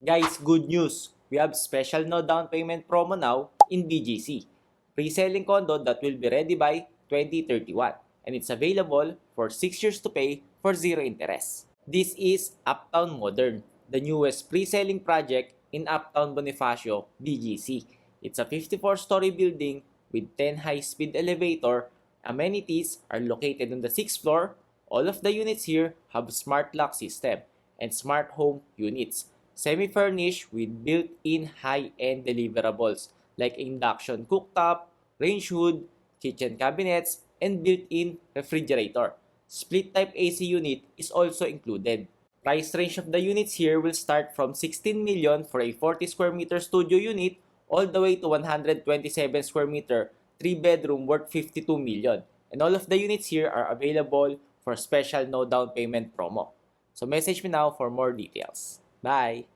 Guys, good news! We have special no down payment promo now in BGC. Pre-selling condo that will be ready by 2031 and it's available for 6 years to pay for zero interest. This is Uptown Modern, the newest pre-selling project in Uptown Bonifacio, BGC. It's a 54-story building with 10 high-speed elevator. Amenities are located on the 6th floor. All of the units here have smart lock system and smart home units, semi-furnished with built-in high-end deliverables like induction cooktop, range hood, kitchen cabinets, and built-in refrigerator. Split-type AC unit is also included. Price range of the units here will start from 16 million for a 40 square meter studio unit all the way to 127 square meter 3-bedroom worth 52 million. And all of the units here are available for special no down payment promo. So message me now for more details. Bye!